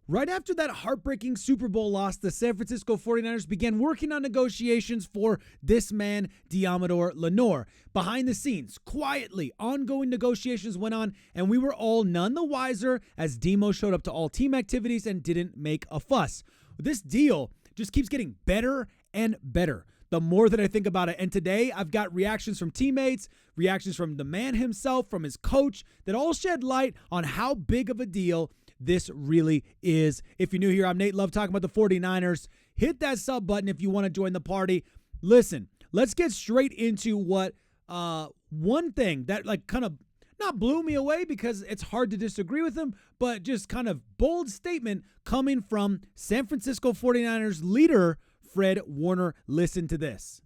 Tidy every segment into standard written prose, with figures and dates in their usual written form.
Right after that heartbreaking Super Bowl loss, the San Francisco 49ers began working on negotiations for this man, Deommodore Lenoir. Behind the scenes, quietly, ongoing negotiations went on, and we were all none the wiser as Demo showed up to all team activities and didn't make a fuss. This deal just keeps getting better and better the more that I think about it. And today, I've got reactions from teammates, reactions from the man himself, from his coach, that all shed light on how big of a deal this really is. If you're new here, I'm Nate. Love talking about the 49ers. Hit that sub button if you want to join the party. Listen, let's get straight into what one thing that kind of not blew me away, because it's hard to disagree with him, but just kind of bold statement coming from San Francisco 49ers leader Fred Warner. Listen to this.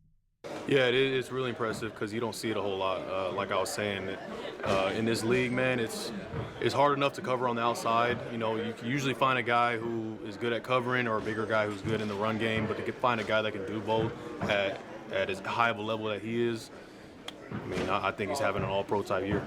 Yeah, it's really impressive because you don't see it a whole lot. Like I was saying, in this league, man, it's hard enough to cover on the outside. You know, you can usually find a guy who is good at covering or a bigger guy who's good in the run game, but to find a guy that can do both at as high of a level that he is, I mean, I think he's having an all-pro type year.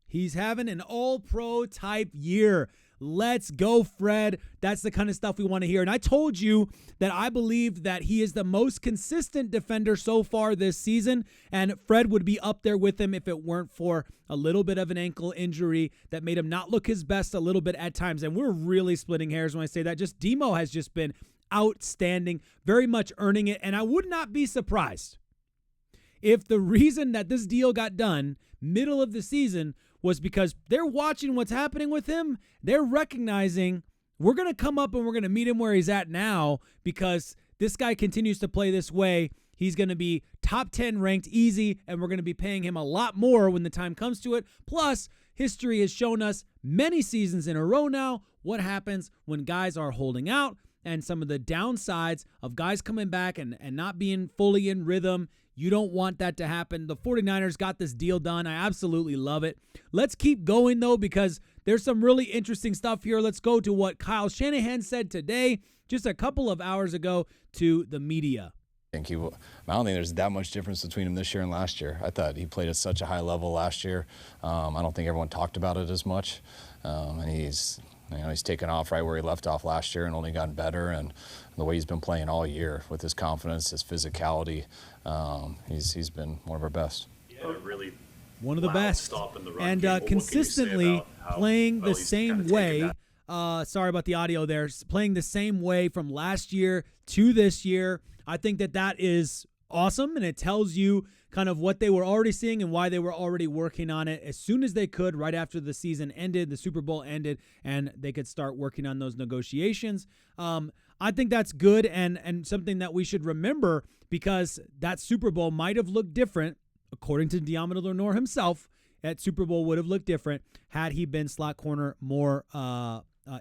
He's having an all-pro type year. Let's go, Fred. That's the kind of stuff we want to hear. And I told you that I believed that he is the most consistent defender so far this season, and Fred would be up there with him if it weren't for a little bit of an ankle injury that made him not look his best a little bit at times. And we're really splitting hairs when I say that. Just Demo has just been outstanding, very much earning it. And I would not be surprised if the reason that this deal got done middle of the season was because they're watching what's happening with him. They're recognizing we're going to come up and we're going to meet him where he's at now, because this guy continues to play this way. He's going to be top 10 ranked easy, and we're going to be paying him a lot more when the time comes to it. Plus, history has shown us many seasons in a row now what happens when guys are holding out, and some of the downsides of guys coming back and not being fully in rhythm. You don't want that to happen. The 49ers got this deal done. I absolutely love it. Let's keep going, though, because there's some really interesting stuff here. Let's go to what Kyle Shanahan said today, just a couple of hours ago, to the media. I don't think there's that much difference between him this year and last year. I thought he played at such a high level last year. I don't think everyone talked about it as much. And he's taken off right where he left off last year and only gotten better. And the way he's been playing all year with his confidence, his physicality, he's been one of our best. Yeah, really one of the best. And consistently playing the same way. Sorry about the audio there. Playing the same way from last year to this year. I think that is awesome, and it tells you kind of what they were already seeing and why they were already working on it as soon as they could, right after the season ended, the Super Bowl ended, and they could start working on those negotiations. I think that's good and something that we should remember, because that Super Bowl might have looked different, according to Deommodore Lenoir himself. That Super Bowl would have looked different had he been slot corner more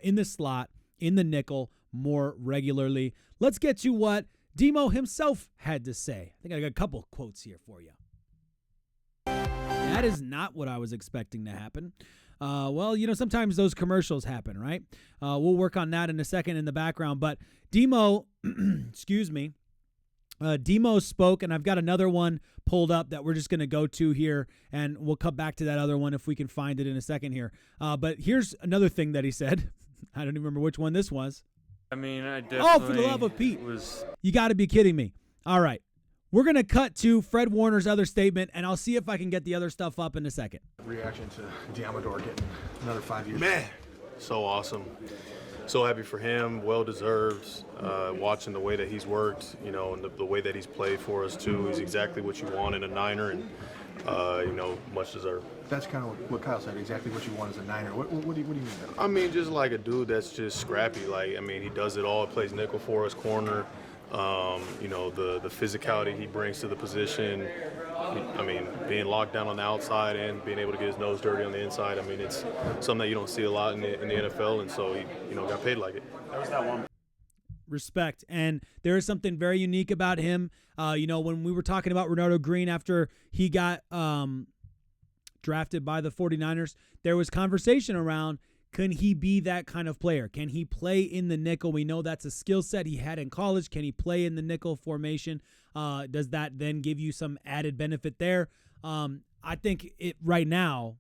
in the slot, in the nickel more regularly. Let's get to what Demo himself had to say. I think I got a couple quotes here for you. That is not what I was expecting to happen. Well, sometimes those commercials happen, right? We'll work on that in a second in the background. But Demo, excuse me, Demo spoke, and I've got another one pulled up that we're just going to go to here, and we'll come back to that other one if we can find it in a second here. But here's another thing that he said. I don't even remember which one this was. I mean, I definitely... Oh, for the love of Pete. You got to be kidding me. All right. We're going to cut to Fred Warner's other statement, and I'll see if I can get the other stuff up in a second. Reaction to Deommodore getting another 5 years. Man, so awesome. So happy for him. Well-deserved. Watching the way that he's worked, and the way that he's played for us, too. He's exactly what you want in a Niner, and, much deserved. That's kind of what Kyle said, exactly what you want as a Niner. What do you mean by that? I mean, just like a dude that's just scrappy. He does it all. He plays nickel for us, corner. The physicality he brings to the position. Being locked down on the outside and being able to get his nose dirty on the inside. It's something that you don't see a lot in the NFL, and so he, got paid like it. That was that one. Respect. And there is something very unique about him. When we were talking about Renardo Green after he got drafted by the 49ers, there was conversation around, can he be that kind of player? Can he play in the nickel? We know that's a skill set he had in college. Can he play in the nickel formation? Does that then give you some added benefit there? I think right now,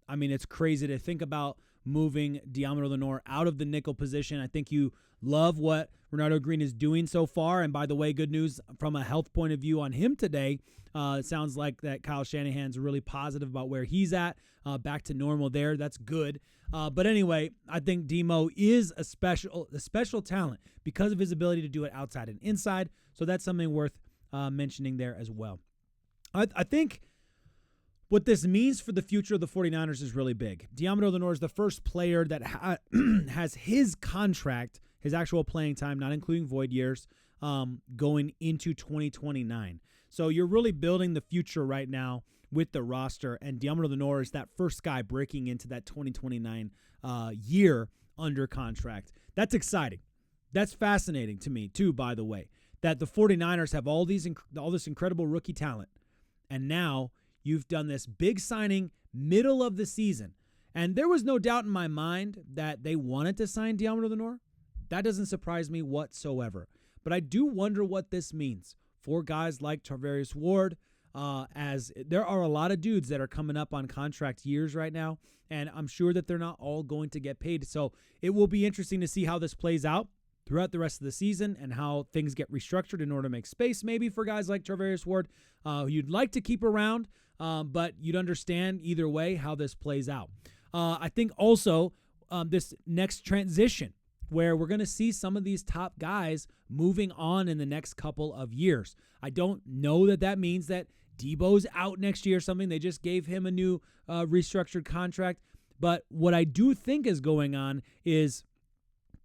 it's crazy to think about moving Deommodore Lenoir out of the nickel position. I think you love what Renardo Green is doing so far. And by the way, good news from a health point of view on him today. It sounds like that Kyle Shanahan's really positive about where he's at, back to normal there. That's good. But anyway, I think Demo is a special talent because of his ability to do it outside and inside. So that's something worth mentioning there as well. I think what this means for the future of the 49ers is really big. Deommodore Lenoir is the first player that has his contract, his actual playing time, not including void years, going into 2029. So you're really building the future right now with the roster, and Deommodore Lenoir is that first guy breaking into that 2029 year under contract. That's exciting. That's fascinating to me, too, by the way, that the 49ers have all this incredible rookie talent, and now you've done this big signing middle of the season. And there was no doubt in my mind that they wanted to sign Deommodore Lenoir. That doesn't surprise me whatsoever. But I do wonder what this means for guys like Tarvarius Ward, as there are a lot of dudes that are coming up on contract years right now, and I'm sure that they're not all going to get paid. So it will be interesting to see how this plays out throughout the rest of the season and how things get restructured in order to make space maybe for guys like Tarvarius Ward, who you'd like to keep around, but you'd understand either way how this plays out. I think also this next transition where we're going to see some of these top guys moving on in the next couple of years. I don't know that means that Deebo's out next year or something. They just gave him a new restructured contract. But what I do think is going on is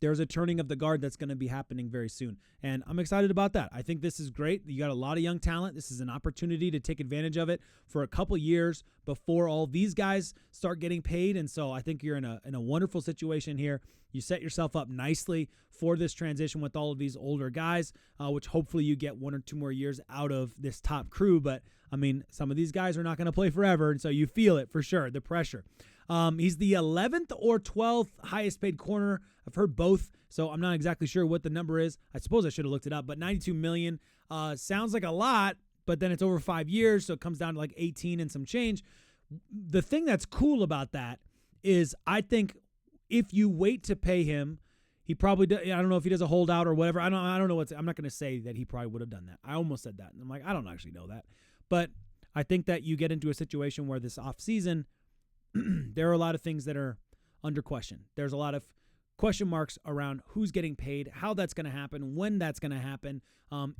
there's a turning of the guard that's going to be happening very soon. And I'm excited about that. I think this is great. You got a lot of young talent. This is an opportunity to take advantage of it for a couple years before all these guys start getting paid. And so I think you're in a wonderful situation here. You set yourself up nicely for this transition with all of these older guys, which hopefully you get 1 or 2 more years out of this top crew. But, I mean, some of these guys are not going to play forever, and so you feel it for sure, the pressure. He's the 11th or 12th highest paid corner. I've heard both, so I'm not exactly sure what the number is. I suppose I should have looked it up, but $92 million sounds like a lot, but then it's over 5 years, so it comes down to like 18 and some change. The thing that's cool about that is I think if you wait to pay him, he probably does, I don't know if he does a holdout or whatever. I don't know I'm not going to say that he probably would have done that. I almost said that. And I'm like, I don't actually know that. But I think that you get into a situation where this offseason, there are a lot of things that are under question. There's a lot of question marks around who's getting paid, how that's going to happen, when that's going to happen,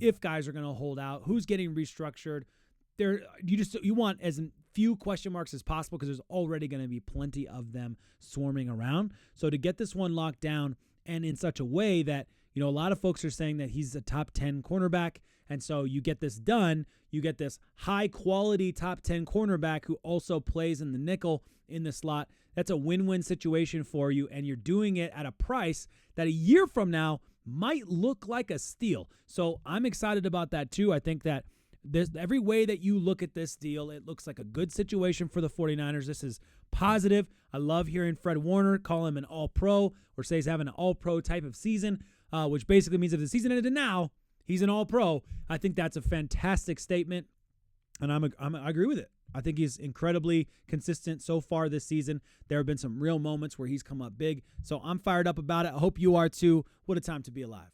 if guys are going to hold out, who's getting restructured. You want as few question marks as possible because there's already going to be plenty of them swarming around. So to get this one locked down and in such a way that, a lot of folks are saying that he's a top 10 cornerback. And so you get this done, you get this high quality top 10 cornerback who also plays in the nickel in the slot. That's a win-win situation for you. And you're doing it at a price that a year from now might look like a steal. So I'm excited about that too. I think that every way that you look at this deal, it looks like a good situation for the 49ers. This is positive. I love hearing Fred Warner call him an all-pro or say he's having an all-pro type of season, which basically means if the season ended now, he's an all-pro. I think that's a fantastic statement, and I agree with it. I think he's incredibly consistent so far this season. There have been some real moments where he's come up big, so I'm fired up about it. I hope you are too. What a time to be alive.